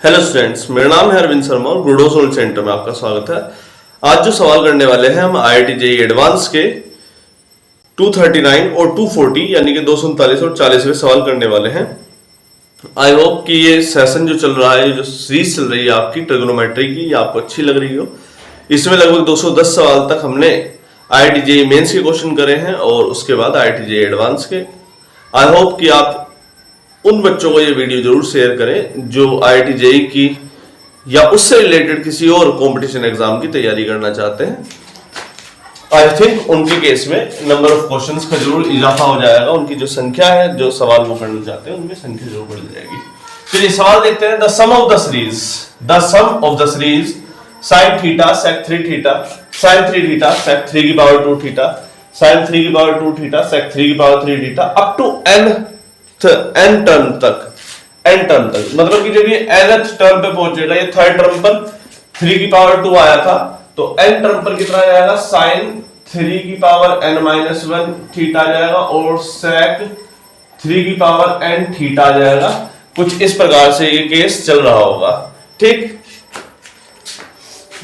Hello students, मेरा नाम है अरविंद शर्मा और गुडोसोल सेंटर में आपका स्वागत है। आज जो सवाल करने वाले हैं हम IIT JEE एडवांस के 239 और 240 यानी कि 239 और 40वें सवाल करने वाले हैं। आई होप कि ये सेशन जो चल रहा है, जो सीरीज चल रही है आपकी ट्रिगोनोमेट्री की, ये आपको अच्छी लग रही हो। इसमें लगभग 210 सवाल तक हमने IIT JEE मेंस के क्वेश्चन करे हैं और उसके बाद IIT JEE एडवांस के। आई होप कि आप उन बच्चों को ये वीडियो जरूर शेयर करें जो IIT JEE की या उससे रिलेटेड किसी और कंपटीशन एग्जाम की तैयारी करना चाहते हैं। आई थिंक उनके केस में नंबर ऑफ क्वेश्चंस का जरूर इजाफा हो जाएगा। उनकी जो संख्या है, जो सवाल वो करना चाहते हैं, उनकी संख्या जरूर बढ़ जाएगी। चलिए सवाल देखते हैं। The sum of the series sin theta sec 3 theta sin 3 theta sec 3 की पावर 2 थीटा sin 3 की पावर 2 थीटा sec 3 की power 3 theta up to n term तक मतलब कि जब ये nth टर्म पे पहुंचेगा, ये थर्ड टर्म पर 3 की पावर 2 आया था, तो n टर्म पर कितना जाएगा? sin 3 की पावर n-1 थीटा जाएगा और sec 3 की पावर n थीटा जाएगा। कुछ इस प्रकार से ये केस चल रहा होगा, ठीक।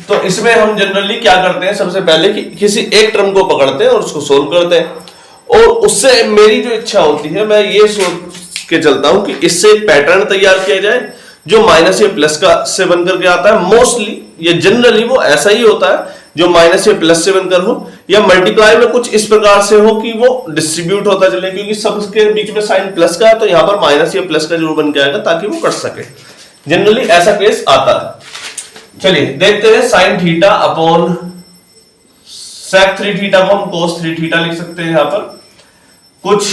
तो इसमें हम जनरली क्या करते हैं, सबसे पहले कि किसी एक टर्म को पकड़ते हैं और उसको सोल्व करते हैं, और उससे मेरी जो इच्छा होती है, मैं ये सोच के चलता हूं कि इससे एक पैटर्न तैयार किया जाए जो माइनस या प्लस का से बनकर के आता है। मोस्टली ये जनरली वो ऐसा ही होता है जो माइनस या प्लस से बनकर हो, या मल्टीप्लाई में कुछ इस प्रकार से हो कि वो डिस्ट्रीब्यूट होता चले, क्योंकि सबके बीच में साइन प्लस का है तो यहां पर माइनस या प्लस का जरूर बन के आएगा ताकि वो कट सके। जनरली ऐसा केस आता है। चलिए देखते हैं। Sine theta upon sec 3 theta को हम cos 3 थीटा लिख सकते हैं। यहां पर कुछ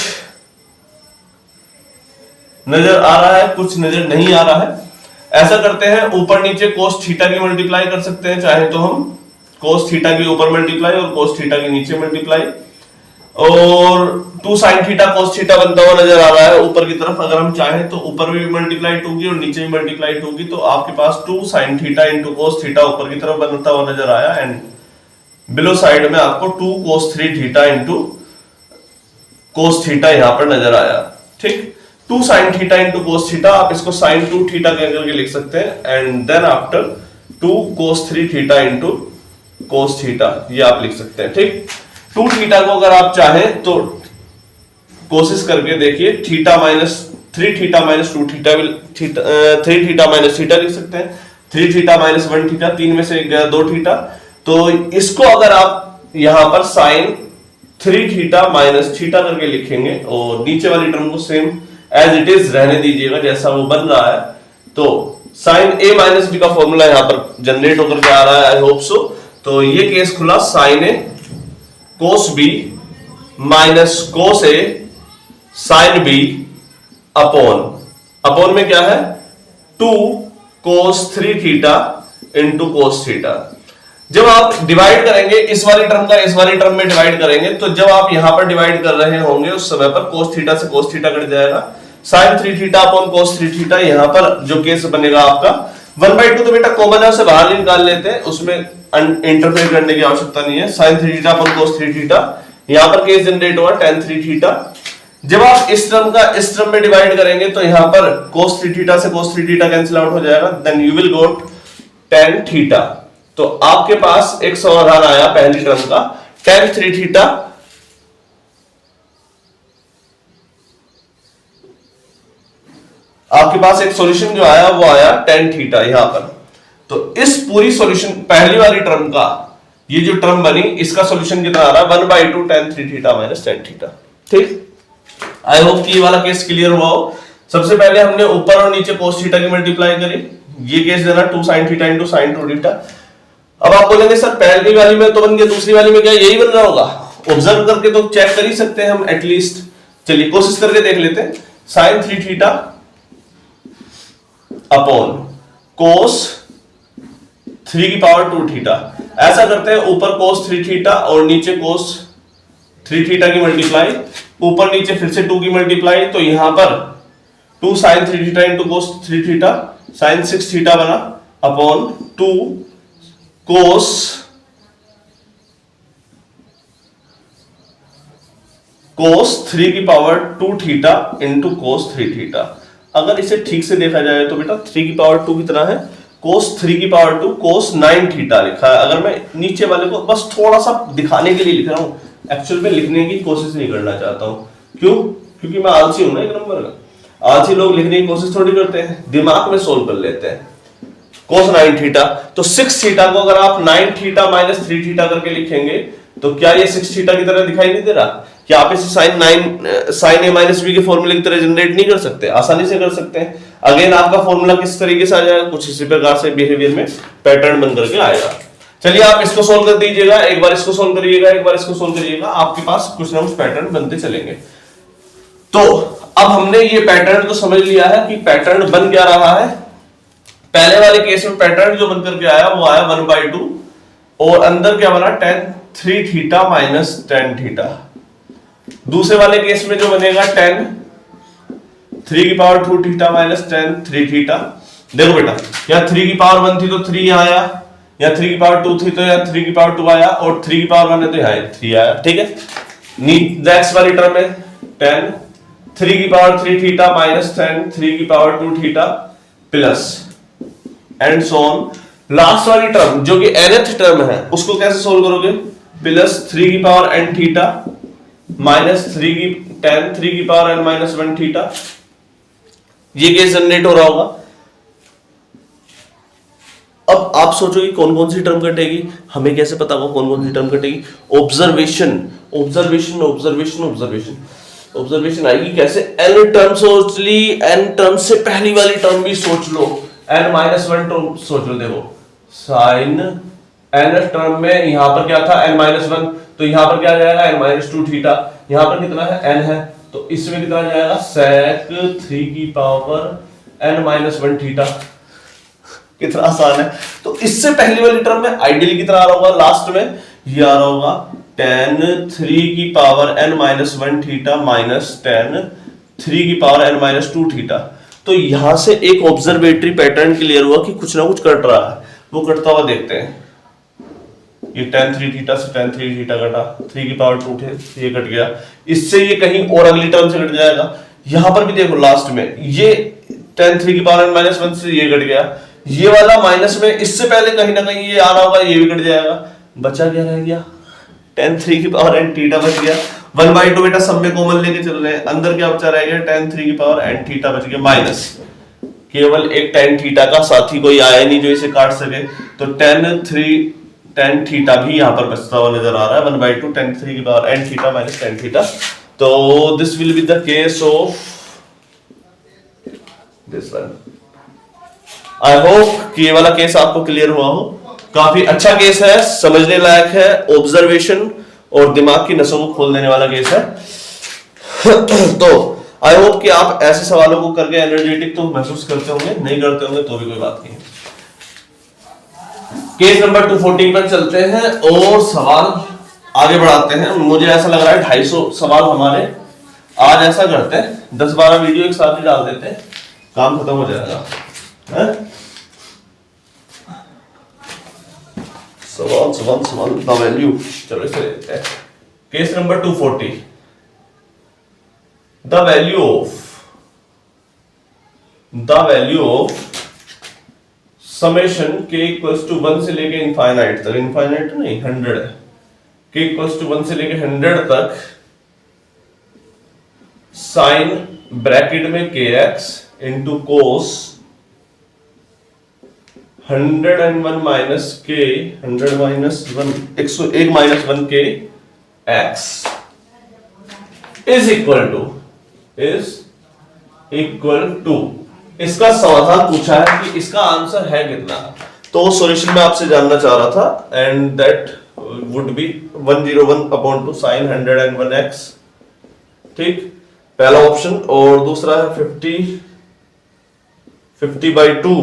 नजर आ रहा है, कुछ नजर नहीं आ रहा है। ऐसा करते हैं, ऊपर नीचे cos थीटा की मल्टीप्लाई कर सकते हैं, चाहे तो हम cos थीटा की ऊपर मल्टीप्लाई और cos थीटा की नीचे मल्टीप्लाई, और 2 sin थीटा cos थीटा बनता हुआ नजर आ रहा है ऊपर की तरफ। अगर हम चाहें तो ऊपर भी मल्टीप्लाई 2 की और नीचे भी मल्टीप्लाई 2 की, तो आपके पास 2 sin theta into cos theta ऊपर की तरफ बनता हुआ नजर आया, एंड बिलो साइड में आपको 2 cos 3 theta into cos theta यहां पर नजर आया, ठीक। 2 sin theta into cos theta, आप इसको sin 2 थीटा करके लिख सकते हैं, and then after 2 cos 3 theta into cos theta, ये आप लिख सकते हैं, ठीक। 2 थीटा को अगर आप चाहें तो कोशिश करके देखिए, theta minus 3 theta minus 2 theta 3 theta minus theta लिख सकते हैं। 3 थीटा माइनस 1 थीटा, 3 में से 2 थीटा, तो इसको अगर आप यहां पर साइन 3 थीटा माइनस थीटा करके लिखेंगे और नीचे वाली टर्म को सेम एज इट इज रहने दीजिएगा जैसा वो बन रहा है, तो साइन a माइनस b का फॉर्मूला यहां पर जनरेट होकर के आ रहा है। I hope so. तो ये केस खुला, sine a cos b minus cos a sine b upon में क्या है? 2 cos 3 theta into cos theta. जब आप डिवाइड करेंगे इस वाली टर्म का इस वाली टर्म में डिवाइड करेंगे, तो जब आप यहां पर डिवाइड कर रहे होंगे उस समय पर cos थीटा से cos थीटा कट जाएगा। sin 3 theta upon cos 3 theta, यहां पर जो केस बनेगा आपका 1/2 तो बेटा कॉमन है, उसे बाहर निकाल लेते हैं, उसमें इंटरफेयर करने की आवश्यकता नहीं है। sin 3 theta upon cos 3 theta, यहां पर केस जनरेट हुआ tan 3 थीटा। जब आप इस टर्म का इस टर्म में डिवाइड करेंगे तो यहां पर cos 3 थीटा से cos 3 थीटा कैंसिल आउट हो जाएगा, then you will got tan theta. तो आपके पास एक समाधान आया पहली टर्म का, tan 3 थीटा आपके पास एक सॉल्यूशन जो आया वो आया tan थीटा यहां पर। तो इस पूरी सॉल्यूशन पहली वाली टर्म का ये जो टर्म बनी, इसका सॉल्यूशन कितना आ रहा है? 1/2 tan 3 theta minus tan theta, ठीक। आई होप कि ये वाला केस क्लियर हुआ हो। सबसे पहले हमने ऊपर और नीचे cos थीटा की मल्टीप्लाई करी, ये केस देना 2 sin theta into sin 2 theta. अब आप बोलेंगे सर पहली वाली में तो बन गया, दूसरी वाली में क्या यही बन रहा होगा? ऑब्जर्व करके तो चेक कर ही सकते हैं हम एटलीस्ट। चलिए कोशिश करके देख लेते हैं। sin 3 थीटा अपॉन cos 3 की पावर 2 थीटा, ऐसा करते हैं, ऊपर cos 3 थीटा और नीचे cos 3 थीटा की मल्टीप्लाई, ऊपर नीचे फिर से 2 की मल्टीप्लाई, तो यहां पर 2 sin 3 theta into cos 3 theta sin 6 theta बना अपॉन 2 cos 3 की power 2 theta into cos 3 theta. अगर इसे ठीक से देखा जाए तो बेटा 3 की पावर 2 कितना है, cos 3 की पावर 2 cos 9 थीटा लिखा है। अगर मैं नीचे वाले को बस थोड़ा सा दिखाने के लिए लिख रहा हूँ, एक्चुअल में लिखने की कोशिश नहीं करना चाहता हूँ। क्यों? क्योंकि मैं आलसी हूं ना एक नंबर का। आलसी लोग लिखने की कोशिश थोड़ी करते हैं, दिमाग में सोल्व कर लेते हैं। cos 9 थीटा, तो 6 थीटा को अगर आप 9 थीटा माइनस 3 थीटा करके लिखेंगे तो क्या ये 6 थीटा की तरह दिखाई नहीं दे रहा? क्या आप इसे साइन ए माइनस बी के फॉर्मूले की तरह जनरेट नहीं कर सकते? आसानी से कर सकते हैं। अगेन आपका फॉर्मूला किस तरीके से आ जाएगा, कुछ इसी प्रकार से बिहेवियर में पैटर्न बन करके आएगा। चलिए आप इसको सोल्व कर दीजिएगा, एक बार इसको सोल्व करिएगा, एक बार इसको सोल्व करिएगा, आपके पास कुछ ना कुछ पैटर्न बनते चलेंगे। तो अब हमने ये पैटर्न तो समझ लिया है कि पैटर्न बन क्या रहा है। पहले वाले केस में पैटर्न जो बन करके आया वो आया 1/2 और अंदर क्या बना tan 3 theta minus tan theta. दूसरे वाले केस में जो बनेगा tan 3 की power 2 theta minus tan 3 theta. देखो बेटा, यहाँ 3 की पावर 1 थी तो 3 यहाँ आया, या 3 की पावर 2 थी तो यहाँ 3 की पावर 2 आया, और 3 की पावर 1 है तो यहाँ 3 आया। ठीक है, नेक्स्ट वाली टर्म में tan 3 की पावर 3 थीटा माइनस tan 3 की power 2 theta plus and so on. Last वाली टर्म जो कि nth टर्म है उसको कैसे सोल्व करोगे, प्लस 3 की पावर n थीटा माइनस 3 की tan 3 की पावर n माइनस 1 थीटा। ये केस जनरेट हो रहा होगा। अब आप सोचोगे कौन कौन सी टर्म कटेगी, हमें कैसे पता होगा कौन कौन सी टर्म कटेगी? Observation observation observation observation observation आएगी कैसे? n टर्म सोच ली, n टर्म से पहली वाली टर्म भी सोच लो, n माइनस 1 टर्म सोच लो। देखो साइन n टर्म में यहां पर क्या था n माइनस 1, तो यहां पर क्या आ जाएगा n माइनस 2 थीटा। यहां पर कितना है n है, तो इसमें कितना जाएगा sec 3 की पावर n माइनस 1 थीटा। कितना आसान है। तो इससे पहली वाली टर्म में आइडियली कितना आ रहा होगा, लास्ट में ये आ रहा होगा tan 3 की power n minus 1 theta minus tan 3 की पावर n माइनस 2 थीटा। तो यहां से एक ऑब्जर्वेटरी पैटर्न क्लियर हुआ कि कुछ ना कुछ कट रहा है। वो कटता हुआ देखते हैं। ये tan 3 थीटा से tan 3 थीटा कटा, 3 की पावर 2 थे, ये कट गया। इससे ये कहीं और अगली टर्म से कट जाएगा। यहां पर भी देखो लास्ट में ये tan 3 की पावर n माइनस 1 से ये कट गया। ये वाला माइनस में इससे पहले कहीं ना कहीं ये आ रहा होगा, ये भी कट जाएगा। बचा क्या रह गया, tan 3 की पावर n थीटा बच गया। 1/2 बेटा सब में कॉमन लेके चल रहे हैं, अंदर क्या बचा रह गया, tan 3 की पावर n थीटा बच गया माइनस केवल एक tan थीटा का साथी कोई आया नहीं जो इसे काट सके, तो tan थीटा भी यहां पर बचता हुआ नजर आ रहा है। 1/2 tan 3 की power n theta minus tan theta. तो this will be the case of this one. I hope कि ये वाला केस आपको क्लियर हुआ हो। काफी अच्छा केस है, समझने लायक है, ऑब्जर्वेशन और दिमाग की नसों को खोल देने वाला केस है। तो आई होप कि आप ऐसे सवालों को करके एनर्जेटिक तो महसूस करते होंगे, नहीं करते होंगे तो भी कोई बात नहीं। केस नंबर 214 पर चलते हैं और सवाल आगे बढ़ाते हैं। मुझे ऐसा लग रहा है 250 सवाल हमारे आज ऐसा करते हैं 10-12 वीडियो एक साथ ही डाल देते हैं, काम खत्म हो जाएगा। सवाल द वैल्यू। चलो इसे लेते हैं। Case number 240, the value of summation k equals to 1 से लेके इनफाइनाइट तक, इनफाइनाइट नहीं 100 है, k इक्वल्स टू 1 से लेके 100 तक साइन ब्रैकेट में kx into cos 101 minus k 100 minus 1 101 minus 1 k x is equal to इसका समाधान पूछा है कि इसका आंसर है कितना। तो सॉल्यूशन में आपसे जानना चाह रहा था, and that would be 101/2 sin 101x। ठीक, पहला ऑप्शन, और दूसरा है 50/2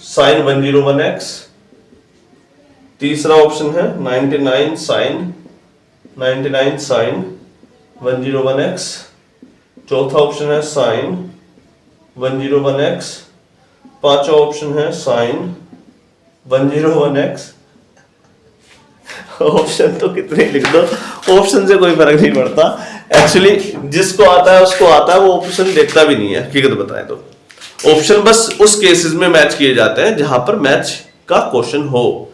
sin 101x। तीसरा ऑप्शन है 99 sin 101x। चौथा ऑप्शन है sin 101x। पांचवा ऑप्शन है sin 101x। ऑप्शन तो कितने लिख दो, ऑप्शन से कोई फर्क नहीं पड़ता। एक्चुअली जिसको आता है उसको आता है, वो ऑप्शन देखता भी नहीं है, हकीकत बताएं तो। ऑप्शन बस उस केसेस में मैच किए जाते हैं जहां पर मैच का क्वेश्चन हो।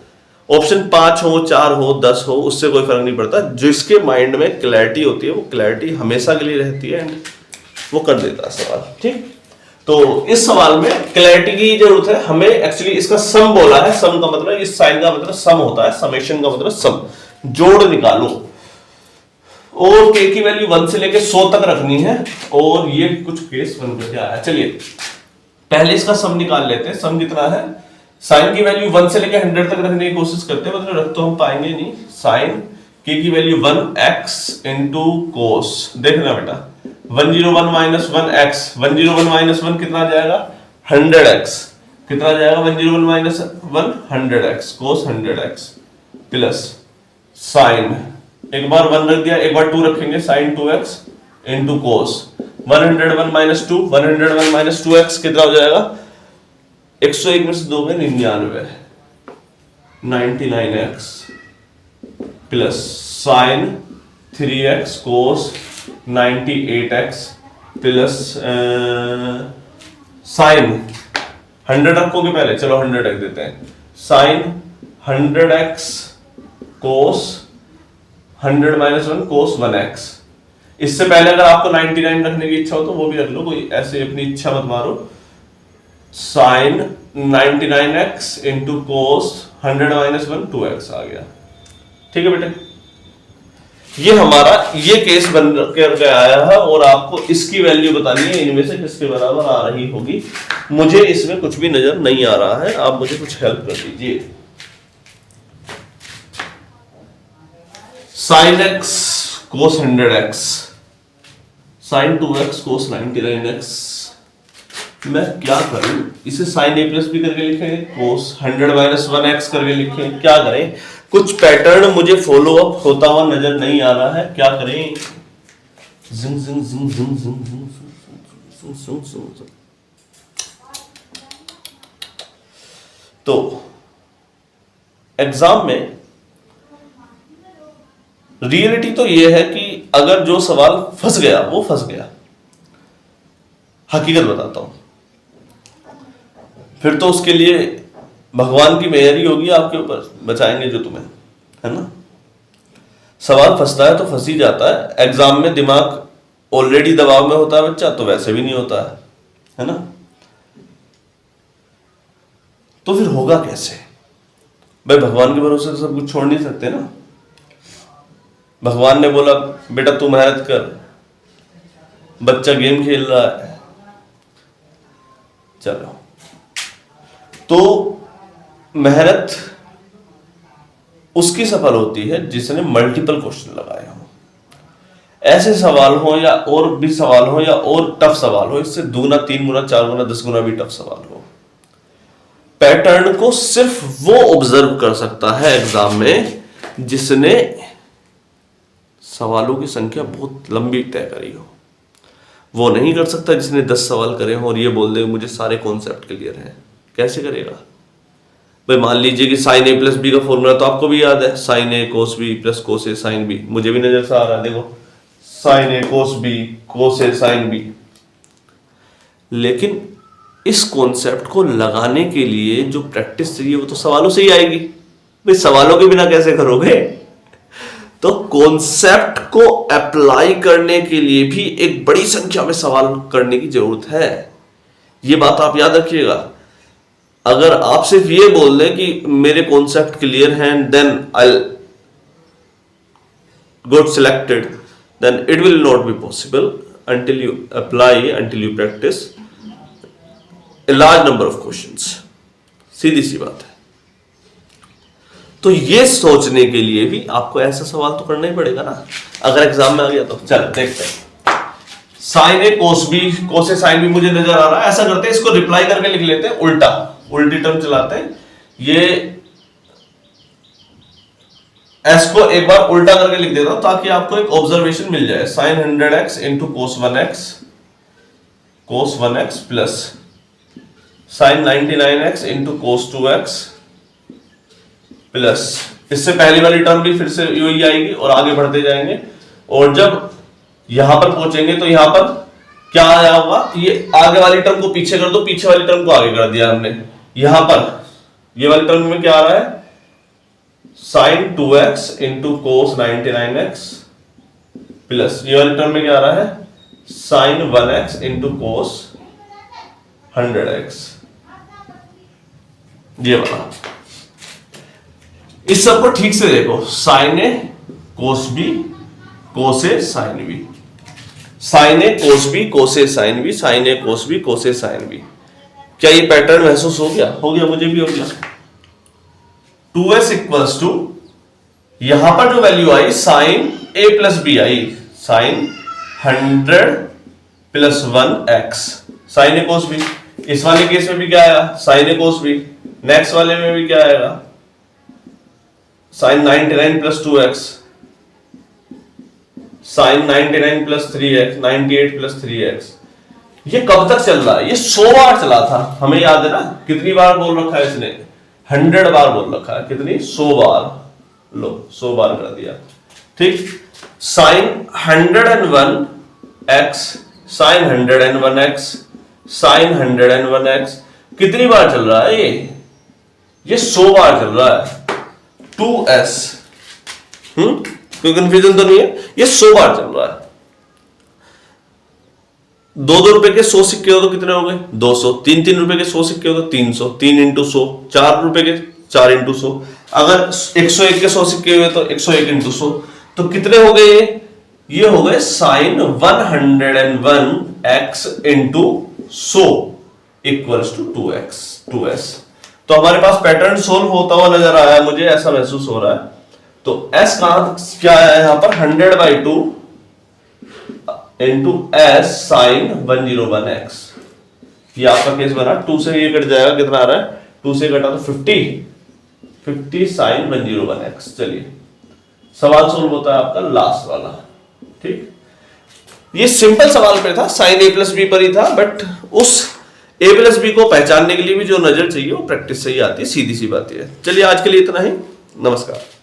ऑप्शन 5 हो, 4 हो, 10 हो, उससे कोई फर्क नहीं पड़ता। जिसके माइंड में क्लैरिटी होती है वो क्लैरिटी हमेशा के लिए रहती है एंड वो कर देता है सवाल। ठीक, तो इस सवाल में क्लैरिटी की जरूरत है हमें। एक्चुअली इसका सम बोला है, सम का मतलब, इस साइन का मतलब सम होता है, समेशन का मतलब सम, जोड़ निकालो। और k की वैल्यू 1 से लेके 100 तक रखनी है और ये कुछ केस बन करके आया। चलिए पहले इसका सम निकाल लेते हैं। सम कितना है? साइन की वैल्यू 1 से लेके 100 तक रखने की कोशिश करते हैं, मतलब रख तो हम पाएंगे नहीं। साइन k की वैल्यू 1x इंटू कोस, देखना बेटा 101 माइनस 1x, 101 माइनस 1 कितना आ जाएगा? 100x। कितना आ जाएगा? 101 माइनस 1 100x, कोस 100x प्लस साइन, एक बार 1 रख दिया, एक बार 2 रखेंगे, sine 2x into cos 101 minus 2, 101 minus 2x कितना हो जाएगा? 101 में से 2 में 99, 99x प्लस साइन 3x कोस 98x प्लस साइन 100 रखोगे पहले, चलो 100 रख देते हैं, साइन 100x कोस 100 माइनस 1 कोस 1x। इससे पहले अगर आपको 99 रखने की इच्छा हो तो वो भी रख लो, कोई ऐसे अपनी इच्छा मत मारो। Sine 99x into cos 100 minus 1 2x आ गया। ठीक है बेटे, ये हमारा ये केस बन करके आया है और आपको इसकी वैल्यू बतानी है, इनमें से किसके बराबर आ रही होगी। मुझे इसमें कुछ भी नजर नहीं आ रहा है, आप मुझे कुछ हेल्प कर दीजिए। साइन x कोस 100x, साइन 2x कोस 99x, मैं क्या करूं? इसे साइन a प्लस बी करके लिखें, कोस 100 माइनस 1x करके लिखें, क्या करें? कुछ पैटर्न मुझे फॉलो अप होता हुआ नजर नहीं आ रहा है, क्या करें? जिंग जिंग जिंग जिंग जिंग जिंग जिंग जिंग। तो एग्जाम में रियलिटी तो यह है कि अगर जो सवाल फंस गया वो फंस गया, हकीकत बताता हूं, फिर तो उसके लिए भगवान की मेहर ही होगी, आपके ऊपर बचाएंगे जो तुम्हें, है ना। सवाल फंसता है तो फंस ही जाता है। एग्जाम में दिमाग ऑलरेडी दबाव में होता है बच्चा, तो वैसे भी नहीं होता है ना। तो फिर होगा कैसे भाई? भगवान के भरोसे तो सब कुछ छोड़ नहीं सकते ना। भगवान ने बोला बेटा तू मेहनत कर, बच्चा गेम खेल रहा है, चलो। तो मेहनत उसकी सफल होती है जिसने मल्टीपल क्वेश्चन लगाए हो। ऐसे सवाल हो या और भी सवाल हो या और टफ सवाल हो, इससे 2 गुना 3 गुना 4 गुना 10 गुना भी टफ सवाल हो, पैटर्न को सिर्फ वो ऑब्जर्व कर सकता है एग्जाम में जिसने सवालों की संख्या बहुत लंबी तय करी हो। वो नहीं कर सकता जिसने 10 सवाल करे हो और ये बोल दे मुझे सारे कॉन्सेप्ट क्लियर हैं। कैसे करेगा भाई? मान लीजिए कि साइन ए प्लस बी का फॉर्मूला तो आपको भी याद है, साइन ए कोस बी प्लस कोस ए साइन बी। मुझे भी नजर से आ रहा है, देखो साइन ए कोस बी कोस ए साइन बी। लेकिन इस कॉन्सेप्ट को लगाने के लिए जो प्रैक्टिस चाहिए वो तो सवालों से ही आएगी। भाई सवालों के बिना कैसे करोगे? तो कॉन्सेप्ट को अप्लाई करने के लिए भी एक बड़ी संख्या में सवाल करने की जरूरत है। ये बात आप याद रखिएगा। अगर आप सिर्फ ये बोल दें कि मेरे कॉन्सेप्ट क्लियर हैं, then I got selected, then it will not be possible until you apply, until you practice a large number of questions. सीधी सी बात है। तो ये सोचने के लिए भी आपको ऐसा सवाल तो करना ही पड़ेगा ना, अगर एग्जाम में आ गया तो। चल देखते हैं, साइन ए कोस बी कोस ए साइन बी मुझे नजर आ रहा है। ऐसा करते हैं, इसको रिप्लाई करके लिख लेते हैं, उल्टा उल्टी टर्म चलाते हैं। ये एस को एक बार उल्टा करके लिख देता हूं ताकि आपको एक ऑब्जर्वेशन मिल जाए। Sine 100x into cos 1x plus sine 99x into cos 2x plus, इससे पहली वाली टर्म भी फिर से यही आएगी और आगे बढ़ते जाएंगे। और जब यहां पर पहुंचेंगे तो यहां पर क्या आया होगा, ये आगे वाली टर्म को पीछे कर दो, पीछे वाली टर्म को आगे कर दिया हमने। यहां पर ये वाली टर्म में क्या आ रहा है, sin 2x into cos 99x plus ये वाली टर्म में क्या आ रहा है, sin 1x into cos 100x। ये वाला, इस सबको ठीक से देखो, sin a cos b cos a sin b, sin a cos b cos a sin b, sin a cos b cos a sin b। क्या ये पैटर्न महसूस हो गया? हो गया, मुझे भी हो गया। 2s इक्वल्स टू, यहां पर जो value I sin a plus b I, sin 100 plus 1x sin a cos b। इस वाले केस में भी क्या आया, sin a cos b। Next वाले में भी क्या आएगा, sin 99 plus 2x, sin 99 plus 3x, 98 plus 3x। ये कब तक चल रहा है? ये 100 बार चला था, हमें याद है ना, कितनी बार बोल रखा है इसने, 100 बार बोल रखा है, कितनी, 100 बार। लो 100 बार कर दिया, ठीक। sin 101x, sin 101x, sin 101x, कितनी बार चल रहा है ये 100 बार चल रहा है। 2s, कोई कंफ्यूजन तो नहीं है, ये 100 बार चल रहा है। 2-2 रुपए के 100 सिक्के हो तो कितने हो गए, 200। 3-3 रुपए के 100 सिक्के हो तो 300, 3 इंटू 100। 4 रुपए के 4 इंटू 100। अगर 101 के 100 सिक्के हुए तो 101 इंटू 100, तो कितने हो गए ये हो गए sin 101x into 100 equals to 2s। तो हमारे पास पैटर्न सोल्व होता हुआ नजर आया, मुझे ऐसा महसूस हो रहा है। तो s क्या है यहां पर, 100/2 इंटू s sin 101x। ये आपका केस बना, 2 से ये कट जाएगा, कितना आ रहा है, 2 से कटा तो 50 sin 101x। चलिए सवाल सोल्व होता है आपका लास्ट वाला, ठीक। ये सिंपल सवाल पे था, sin a प्लस b पर ही था, बट उस a प्लस b को पहचानने के लिए भी जो नजर चाहिए वो प्रैक्टिस से ही आती है, सीधी सी बात है। चलिए आज के लिए इतना ही, नमस्कार।